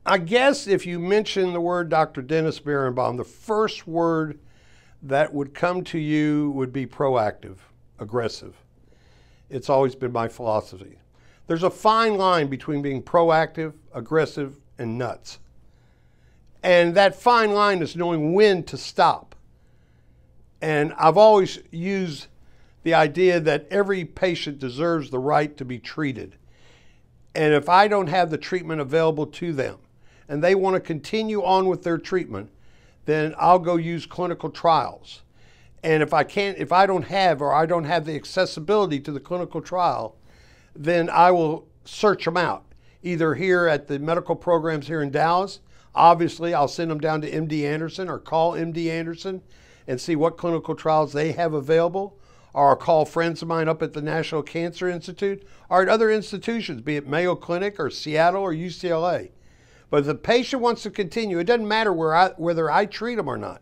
I guess if you mention the word Dr. Dennis Birenbaum, the first word that would come to you would be proactive, aggressive. It's always been my philosophy. There's a fine line between being proactive, aggressive, and nuts. And that fine line is knowing when to stop. And I've always used the idea that every patient deserves the right to be treated. And if I don't have the treatment available to them and they want to continue on with their treatment, then I'll go use clinical trials. And if I don't have the accessibility to the clinical trial, then I will search them out, either here at the medical programs here in Dallas. Obviously, I'll send them down to MD Anderson or call MD Anderson and see what clinical trials they have available, or I'll call friends of mine up at the National Cancer Institute or at other institutions, be it Mayo Clinic or Seattle or UCLA. But if the patient wants to continue, it doesn't matter whether I treat them or not.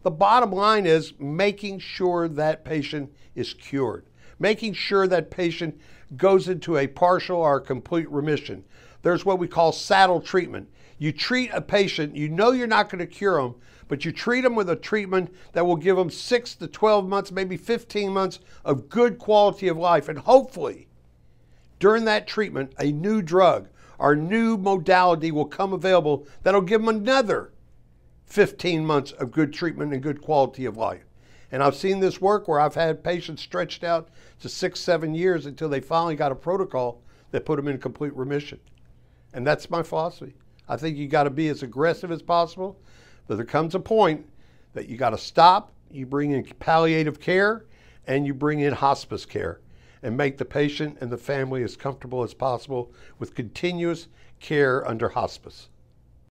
The bottom line is making sure that patient is cured, making sure that patient goes into a partial or complete remission. There's what we call saddle treatment. You treat a patient, you know you're not going to cure them, but you treat them with a treatment that will give them 6 to 12 months, maybe 15 months of good quality of life. And hopefully, during that treatment, a new drug or new modality will come available that'll give them another 15 months of good treatment and good quality of life. And I've seen this work where I've had patients stretched out to 6, 7 years until they finally got a protocol that put them in complete remission. And that's my philosophy. I think you got to be as aggressive as possible, but there comes a point that you got to stop, you bring in palliative care, and you bring in hospice care, and make the patient and the family as comfortable as possible with continuous care under hospice.